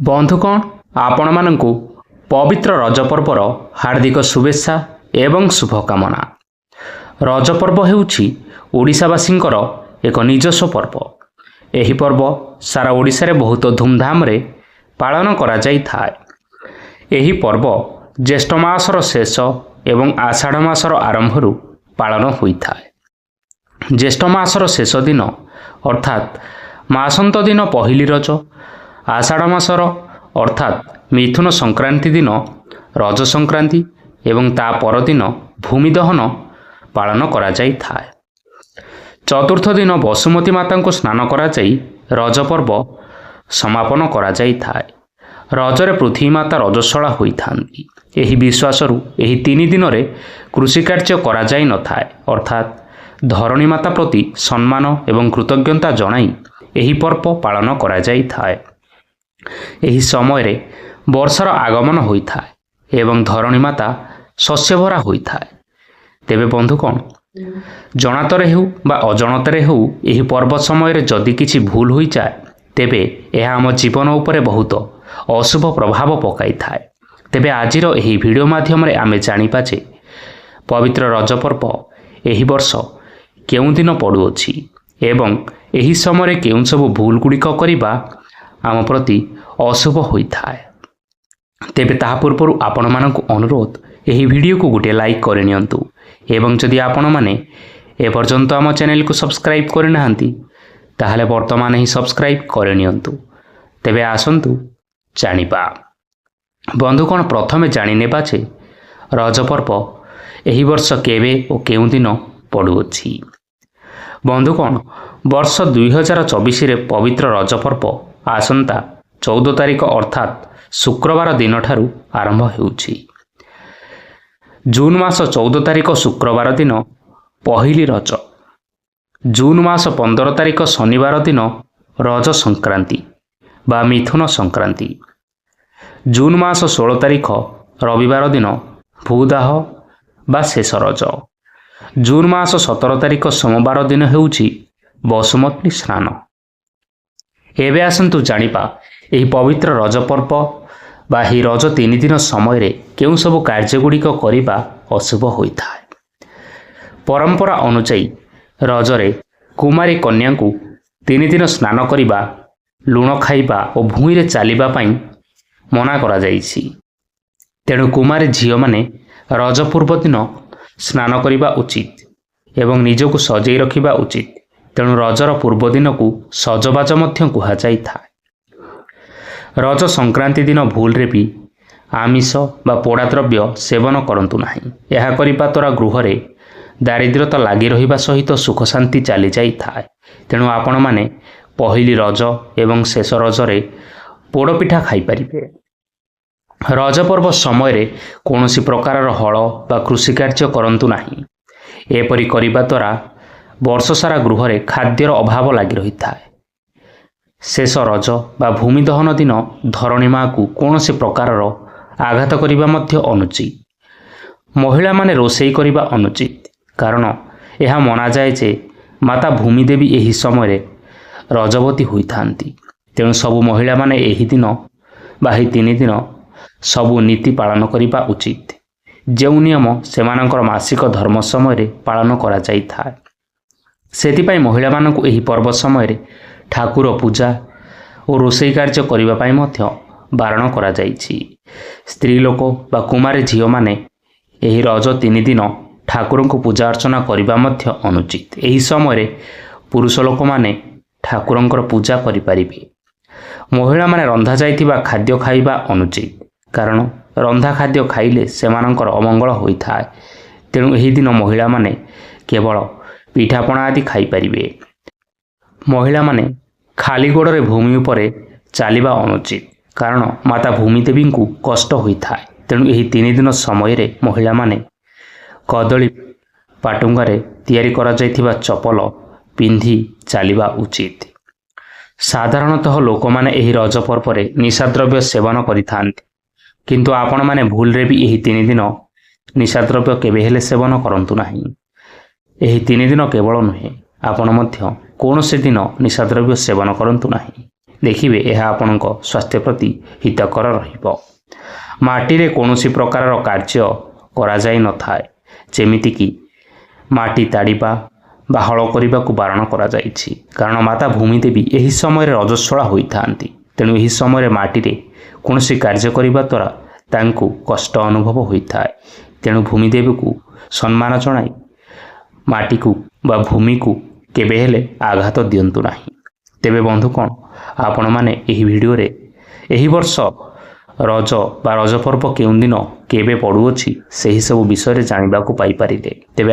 बंधुगण आपण मानकु पवित्र रज पर्वर हार्दिक शुभेच्छा एवं शुभकामना। रज पर्व हेउछि ओडिशावासींकर एक निजस्व पर्व। एही पर्व सारा ओडिशा रे बहुत धूमधाम रे पालन करा जाई थाए। एही पर्व ज्येष्ठ मासर शेष एवं आषाढ़ मासर आरंभरू पालन होई थाए। ज्येष्ठ मासर शेष दिन अर्थात मासंत दिन पहिली रज, आषाढ़ मासर अर्थात मिथुन संक्रांति दिन रज संक्रांति एवं ता परदिन भूमि दहन पालन करा जाई थाए। चतुर्थ दिन बसुमती माता को स्नान करा जाई रज पर्व समापन करा जाई थाए। रजरे पृथ्वी माता रजस्वला होई थांती। एही विश्वासरू एही तीन दिन रे कृषि कार्य करा जाई न थाए, अर्थात धरणी माता प्रति सम्मान एवं कृतज्ञता जणाई एही पर्व पालन करा जाई थाए। एही समय रे वर्षार आगमन होई थाए एवं धरणी माता शस्यभरा होई थाए। तेबे बंधुगण जनातरे हेउ बा अजनतरे हेउ एही पर्व समय रे जदि किछि भूल होई जाए तेबे एहा आम जीवन उपरे बहुत अशुभ प्रभाव पकाई थाए। तेबे आजिर एही वीडियो माध्यम रे आमे जानिपा जे पवित्र रज पर्व एही वर्ष केउं दिन पड़ुअछि एवं एही समय रे केउं सब भूल गुड़िक करिबा आम प्रति अशुभ होई थाए। तेबे ताहा पूर्वरु आपण मानकु अनुरोध एही वीडियो को गोटे लाइक करि नियंतु एवं जदि आपण माने ए पर्यंत आम चैनल को सब्सक्राइब करि नाहंती ताहले वर्तमान ही सब्सक्राइब करि नियंतु। तेबे आसंतु जानिबा। बंधुगण प्रथमे जानि नेबा जे रज पर्व एही वर्ष केबे ओ केउं दिन पड़ुअछि। बंधुगण वर्ष 2024 रे पवित्र रज पर्व आसंता 14 तारिख अर्थात शुक्रवार दिन ठारू आरंभ हेउछि। जून मास 14 तारिख शुक्रवार दिन पहिली रज, जून मास 15 तारिख शनिवार दिन रज संक्रांति बा मिथुन संक्रांति, जून मास 16 तारिख रविवार दिन भूदाह बा शेष रज, जून मास 17 तारिख सोमवार दिन हेउछि बसुमती स्नान। एबे आसंतु जानिपा एही पवित्र रज पर्व बा ही रज 3 दिन समय रे केउं सब कार्यगुड़िक करिबा अशुभ होई थाए। परंपरा अनुसार रजरे कुमारी कन्या को 3 दिन स्नान करिबा, लुण खाइबा और भूमि रे चलिबा पई मना करा जाइछि। तेणु कुमारी झियो माने रज पूर्व दिन स्नान करिबा उचित एवं निजको सजै रखिबा उचित। तेणु रजर पूर्व दिन को सजबाज मध्य कुहा जाई थाए। रज संक्रांति दिन भूल रे भी आमिष बा पोड़ा द्रव्य सेवन करंतु नाही। यह करिबा द्वारा गृह रे दारिद्र्यता लागि रहिबा सहित सुख शांति चली जाई थाए। तेणु आपण माने पहिली रज एवं शेष रज रे पोड़ पिठा खाई परिबे। रज पर्व समय रे कोनोसी प्रकार हल बा कृषि कार्य करंतु नाही। एपरि करिबा द्वारा वर्ष सारा गृह रे खाद्यर अभाव लागि रही थाए। शेष रज बा भूमि दहन दिन धरणी माँ को कोनोसी प्रकार आघात करिबा मध्य अनुचित। महिला माने रोषेई करिबा अनुचित, कारण यह मना जाए जे माता भूमि देवी एही समय रे रजवती होई थांती। तेणु सबु महिला माने एही दिन बा ही 3 दिन सबु नीति पालन करिबा उचित। जेउ नियम सेमानकर मासिक धर्म समय रे पालन करा जाई थाए। सेतिपाई महिला मानकु एही पर्व समय रे ठाकुर पूजा और रोषेई कार्य करिबा पाई मध्य बारण करा जाइछि। स्त्री लोक बा कुमारी झियो माने एही रज 3 दिन ठाकुर को पूजा अर्चना करिबा मध्य अनुचित। एही समय रे पुरुष लोक माने ठाकुरंकर पूजा करि परिबे। महिला माने रंधा जाइतिबा खाद्य खाइबा अनुचित, कारण रंधा खाद्य खाइले सेमानंकर अमंगल होई थाए। तेणु एही दिन महिला माने केवल पिठापणा आदि खाई परिबे। महिला माने खाली गोड़े भूमि उपरे चलिबा अनुचित, कारण माता भूमि देवी को कष्ट होई थाए। तेणु एही 3 दिन समय रे महिला माने कदली पाटुंगारे तैयारी करा जाइथिबा चपल पिंधि चलिबा उचित। साधारणतः लोक माने एही रज पर्व रे निशाद्रव्य सेवन करिथांती, किंतु आपण माने भूल रे भी एही 3 दिन निशाद्रव्य केबे हेले सेवन करंतु नाही। एही 3 दिन केवल नुहे, आपण मध्य कौनसी दिन निशाद्रव्य सेवन करंतु नाही, ଦେଖିବେ ଏହା ଆପଣଙ୍କ ସ୍ୱାସ୍ଥ୍ୟ ପ୍ରତି ହିତକର ରହିବ। ମାଟିରେ କୌଣସି ପ୍ରକାରର କାର୍ଯ୍ୟ କରାଯାଇନଥାଏ, ଯେମିତିକି ମାଟି ତାଡ଼ିବା ବା ହଳ କରିବାକୁ ବାରଣ କରାଯାଇଛି, କାରଣ ମାତା ଭୂମିଦେବୀ ଏହି ସମୟରେ ରଜସ୍ୱଳା ହୋଇଥାନ୍ତି। ତେଣୁ ଏହି ସମୟରେ ମାଟିରେ କୌଣସି କାର୍ଯ୍ୟ କରିବା ଦ୍ୱାରା ତାଙ୍କୁ କଷ୍ଟ ଅନୁଭବ ହୋଇଥାଏ। ତେଣୁ ଭୂମିଦେବୀକୁ ସମ୍ମାନ ଜଣାଇ ମାଟିକୁ ବା ଭୂମିକୁ କେବେ ହେଲେ ଆଘାତ ଦିଅନ୍ତୁ ନାହିଁ। ତେବେ ବନ୍ଧୁଗଣ, ଆପଣମାନେ ଏହି ଭିଡ଼ିଓରେ ଏହି ବର୍ଷ ରଜ ବା ରଜ ପର୍ବ କେଉଁ ଦିନ କେବେ ପଡ଼ୁଅଛି ସେହି ସବୁ ବିଷୟରେ ଜାଣିବାକୁ ପାଇପାରିଲେ। ତେବେ